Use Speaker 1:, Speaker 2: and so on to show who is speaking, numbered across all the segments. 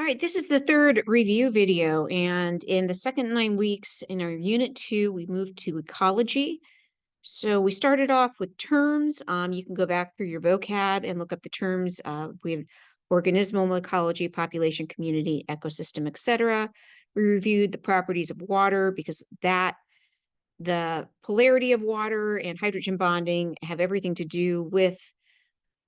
Speaker 1: All right, this is the third review video, and in the second 9 weeks in our unit 2, we moved to ecology. So we started off with terms. You can go back through your vocab and look up the terms. We have organismal ecology, population, community, ecosystem, etc. We reviewed the properties of water because the polarity of water and hydrogen bonding have everything to do with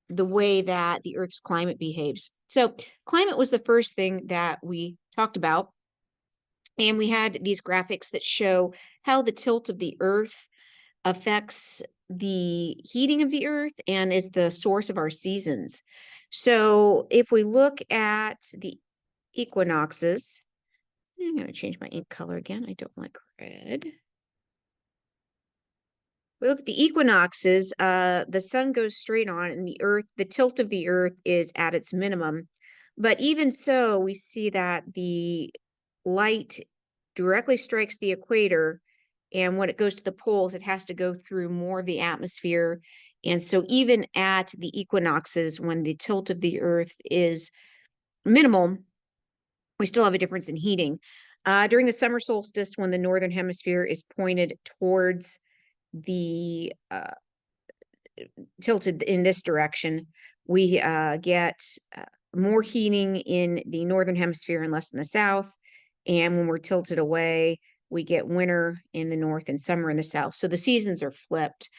Speaker 1: the way that the Earth's climate behaves. So climate was the first thing that we talked about. And we had these graphics that show how the tilt of the Earth affects the heating of the Earth and is the source of our seasons. So if we look at the equinoxes, I'm going to change my ink color again. I don't like red. We look at the equinoxes, the sun goes straight on and the tilt of the Earth is at its minimum. But even so, we see that the light directly strikes the equator, and when it goes to the poles, it has to go through more of the atmosphere. And so even at the equinoxes, when the tilt of the Earth is minimal, we still have a difference in heating. During the summer solstice, when the northern hemisphere is pointed towards the tilted in this direction, we get more heating in the northern hemisphere and less in the south. And when we're tilted away, we get winter in the north and summer in the south. So the seasons are flipped.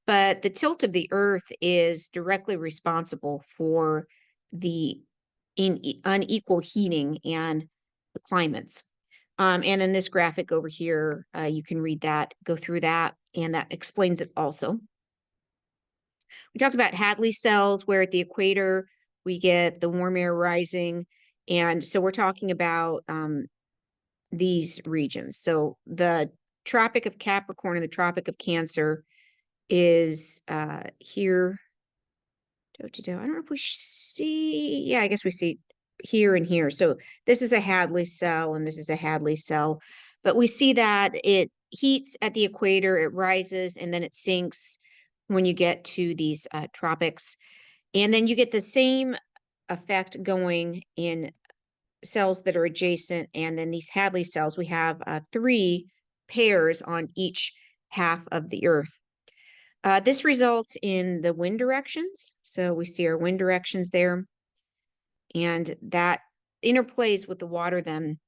Speaker 1: But the tilt of the Earth is directly responsible for the unequal heating and the climates. And in this graphic over here, you can read that, go through that, and that explains it also. We talked about Hadley cells, where at the equator we get the warm air rising. And so we're talking about these regions. So the Tropic of Capricorn and the Tropic of Cancer is here. I don't know if we see, yeah, I guess we see here and here. So this is a Hadley cell and this is a Hadley cell. But we see that it heats at the equator, it rises, and then it sinks when you get to these tropics. And then you get the same effect going in cells that are adjacent. And then these Hadley cells, we have 3 pairs on each half of the Earth. This results in the wind directions. So we see our wind directions there. And that interplays with the water then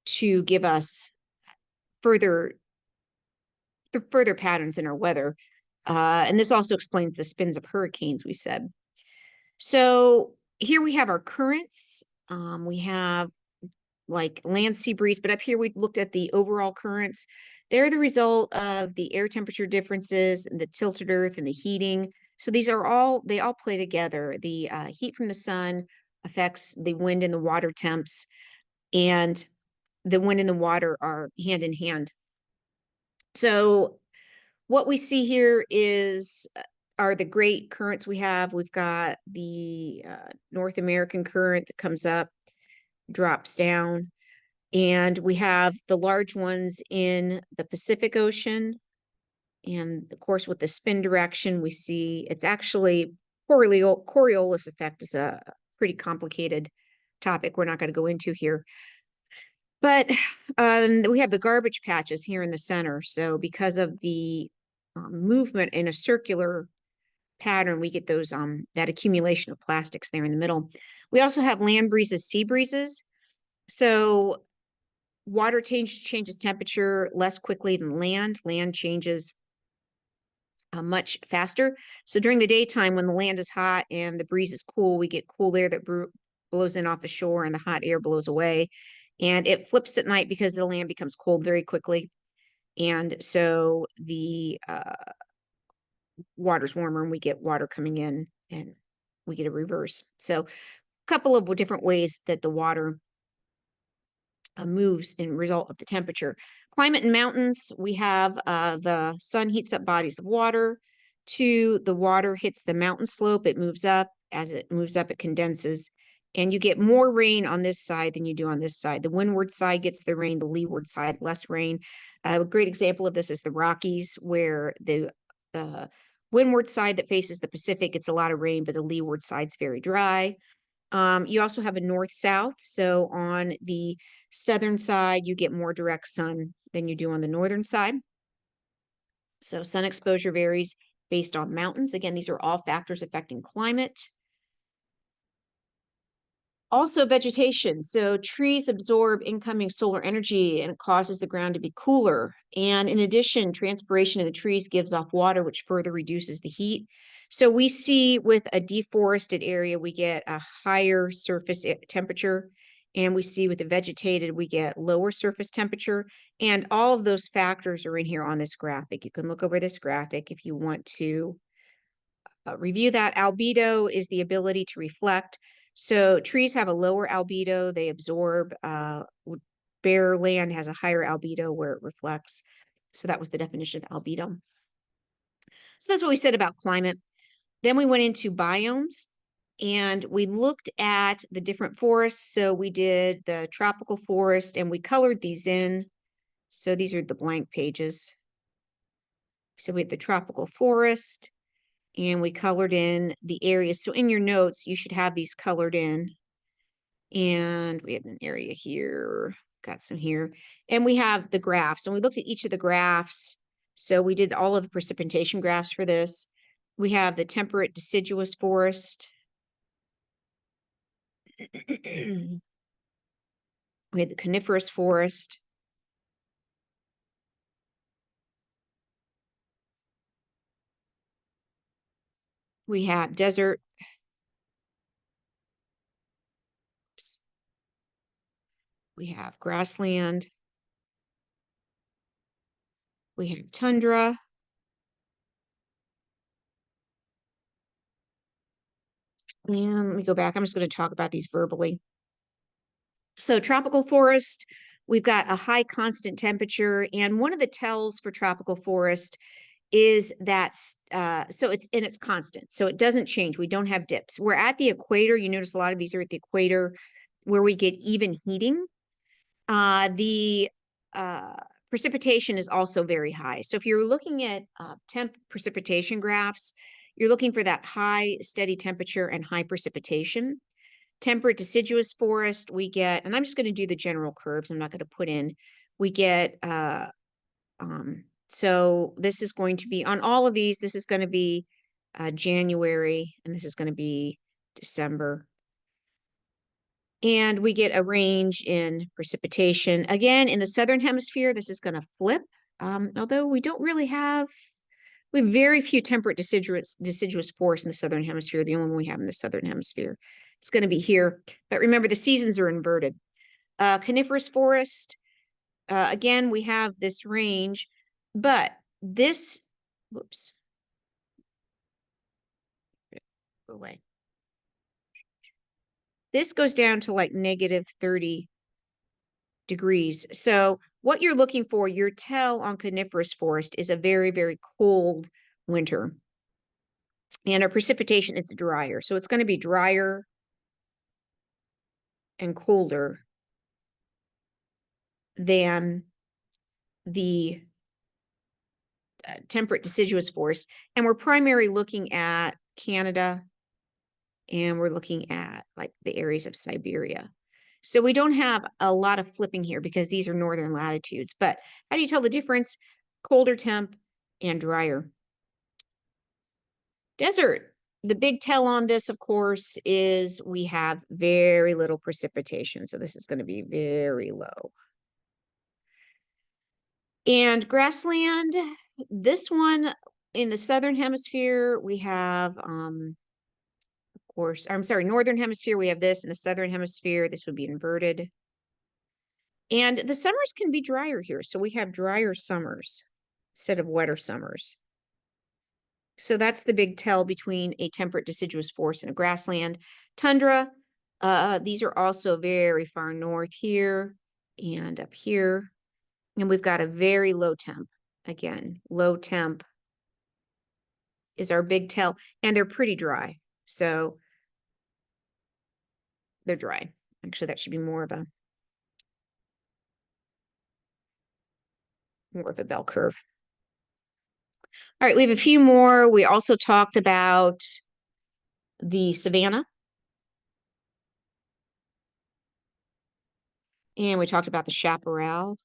Speaker 1: to give us further patterns in our weather. And this also explains the spins of hurricanes, we said. So here we have our currents. We have like land, sea breeze, but up here we looked at the overall currents. They're the result of the air temperature differences and the tilted Earth and the heating. So they all play together. The heat from the sun affects the wind and the water temps, and the wind and the water are hand in hand. So what we see here are the great currents we have. We've got the North American current that comes up, drops down, and we have the large ones in the Pacific Ocean. And of course, with the spin direction, we see it's actually Coriolis effect is a pretty complicated topic we're not going to go into here. But we have the garbage patches here in the center. So because of the movement in a circular pattern, we get those that accumulation of plastics there in the middle. We also have land breezes, sea breezes. So water changes temperature less quickly than land. Land changes much faster. So during the daytime, when the land is hot and the breeze is cool, we get cool air that blows in off the shore and the hot air blows away. And it flips at night because the land becomes cold very quickly. And so the water's warmer and we get water coming in and we get a reverse. So a couple of different ways that the water moves in result of the temperature. Climate in mountains, we have the sun heats up bodies of water. The water hits the mountain slope, it moves up. As it moves up, it condenses. And you get more rain on this side than you do on this side. The windward side gets the rain, the leeward side, less rain. A great example of this is the Rockies, where the windward side that faces the Pacific gets a lot of rain, but the leeward side's very dry. You also have a north-south. So on the southern side, you get more direct sun than you do on the northern side. So sun exposure varies based on mountains. Again, these are all factors affecting climate. Also vegetation. So trees absorb incoming solar energy and it causes the ground to be cooler. And in addition, transpiration of the trees gives off water, which further reduces the heat. So we see with a deforested area, we get a higher surface temperature. And we see with the vegetated, we get lower surface temperature. And all of those factors are in here on this graphic. You can look over this graphic if you want to review that. Albedo is the ability to reflect. So trees have a lower albedo, they absorb. Bare land has a higher albedo where it reflects. So that was the definition of albedo. So that's what we said about climate. Then we went into biomes and we looked at the different forests. So we did the tropical forest and we colored these in. So these are the blank pages. So we had the tropical forest, and we colored in the areas. So in your notes, you should have these colored in. And we had an area here, got some here. And we have the graphs, and we looked at each of the graphs. So we did all of the precipitation graphs for this. We have the temperate deciduous forest. We had the coniferous forest. We have desert. Oops. We have grassland. We have tundra. And let me go back. I'm just going to talk about these verbally. So tropical forest, we've got a high constant temperature. And one of the tells for tropical forest is that, so it's constant. So it doesn't change. We don't have dips. We're at the equator. You notice a lot of these are at the equator where we get even heating. The precipitation is also very high. So if you're looking at temp precipitation graphs, you're looking for that high steady temperature and high precipitation. Temperate deciduous forest, we get, and I'm just going to do the general curves. I'm not going to put in, we get, so this is going to be on all of these, this is going to be January, and this is going to be December. And we get a range in precipitation. Again, in the southern hemisphere, this is going to flip, although we don't really have, we have very few temperate deciduous forests in the southern hemisphere. The only one we have in the southern hemisphere. It's going to be here. But remember, the seasons are inverted. Coniferous forest, again, we have this range, but this, whoops, go away. This goes down to like negative 30 degrees. So what you're looking for, your tell on coniferous forest is a very, very cold winter. And our precipitation, it's drier. So it's going to be drier and colder than the temperate deciduous forest. And we're primarily looking at Canada, and we're looking at like the areas of Siberia. So we don't have a lot of flipping here because these are northern latitudes. But how do you tell the difference? Colder temp and drier. Desert. The big tell on this, of course, is we have very little precipitation. So this is going to be very low. And grassland, this one in the southern hemisphere, we have, of course, I'm sorry, northern hemisphere, we have this. In the southern hemisphere, this would be inverted. And the summers can be drier here. So we have drier summers instead of wetter summers. So that's the big tell between a temperate deciduous forest and a grassland. Tundra, these are also very far north here and up here. And we've got a very low temp. Again, low temp is our big tell, and they're pretty dry. So they're dry. Actually, that should be more of a bell curve. All right, we have a few more. We also talked about the savanna. And we talked about the chaparral.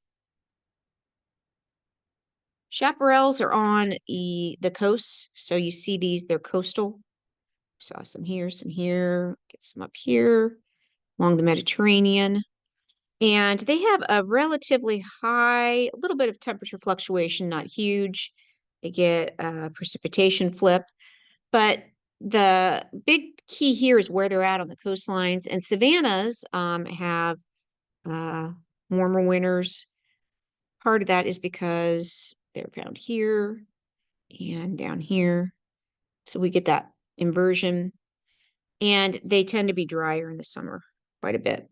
Speaker 1: Chaparrals are on the coast. So you see these, they're coastal. Saw some here, get some up here along the Mediterranean. And they have a relatively high, a little bit of temperature fluctuation, not huge. They get a precipitation flip. But the big key here is where they're at on the coastlines. And savannas have uh, warmer winters. Part of that is because they're found here and down here. So we get that inversion. And they tend to be drier in the summer quite a bit.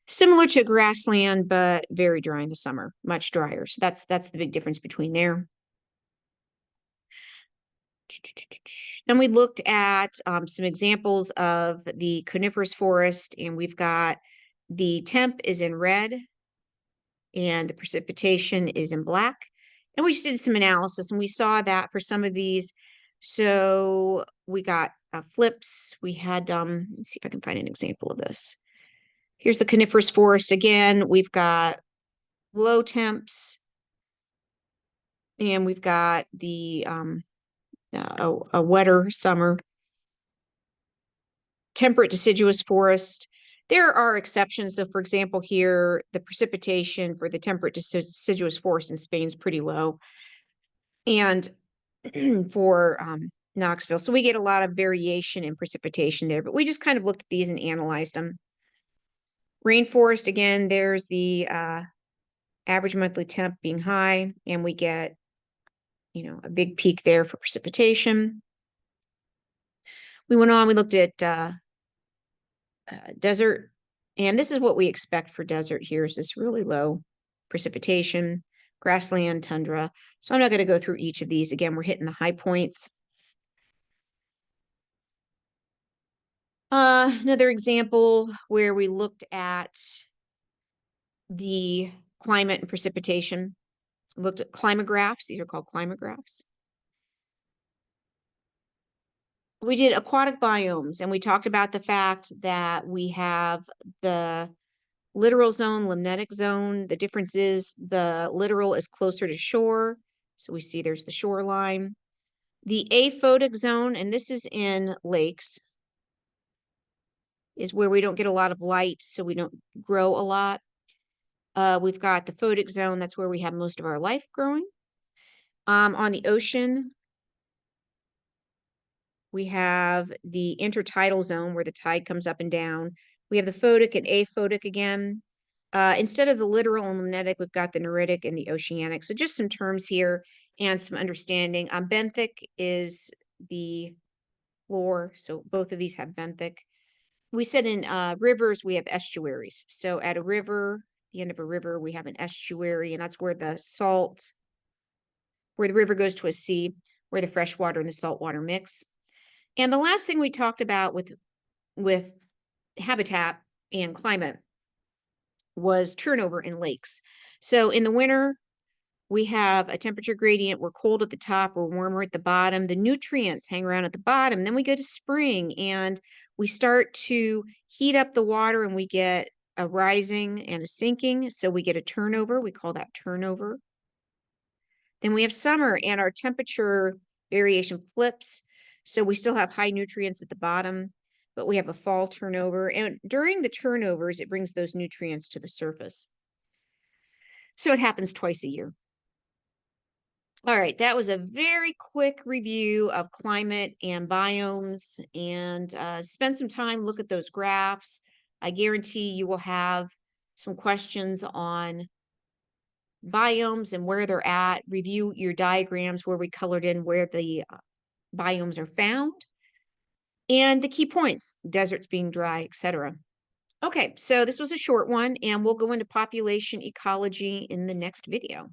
Speaker 1: Similar to grassland, but very dry in the summer, much drier. So that's the big difference between there. Then we looked at some examples of the coniferous forest, and we've got the temp is in red and the precipitation is in black. And we just did some analysis, and we saw that for some of these. So we got flips. We had, let me see if I can find an example of this. Here's the coniferous forest again. We've got low temps, and we've got the a wetter summer. Temperate deciduous forest. There are exceptions. So, for example, here, the precipitation for the temperate deciduous forest in Spain is pretty low. And for Knoxville. So we get a lot of variation in precipitation there, but we just kind of looked at these and analyzed them. Rainforest, again, there's the average monthly temp being high, and we get, a big peak there for precipitation. We went on, we looked at desert, and this is what we expect for desert here is this really low precipitation, grassland, tundra. So I'm not going to go through each of these. Again, we're hitting the high points. Another example where we looked at the climate and precipitation. Looked at climographs. These are called climographs. We did aquatic biomes, and we talked about the fact that we have the littoral zone, limnetic zone. The difference is the littoral is closer to shore. So we see there's the shoreline. The aphotic zone, and this is in lakes, is where we don't get a lot of light, so we don't grow a lot. We've got the photic zone. That's where we have most of our life growing. On the ocean, we have the intertidal zone where the tide comes up and down. We have the photic and aphotic again. Instead of the littoral and limnetic, we've got the neritic and the oceanic. So just some terms here and some understanding. Benthic is the floor. So both of these have benthic. We said in rivers, we have estuaries. So at a river, the end of a river, we have an estuary, and that's where the salt, where the river goes to a sea, where the fresh water and the salt water mix. And the last thing we talked about with habitat and climate was turnover in lakes. So in the winter, we have a temperature gradient. We're cold at the top, we're warmer at the bottom. The nutrients hang around at the bottom. Then we go to spring, and we start to heat up the water, and we get a rising and a sinking. So we get a turnover. We call that turnover. Then we have summer, and our temperature variation flips. So we still have high nutrients at the bottom, but we have a fall turnover. And during the turnovers, it brings those nutrients to the surface. So it happens twice a year. All right, that was a very quick review of climate and biomes, and spend some time, look at those graphs. I guarantee you will have some questions on biomes and where they're at. Review your diagrams where we colored in where the biomes are found, and the key points, deserts being dry, etc. Okay, so this was a short one, and we'll go into population ecology in the next video.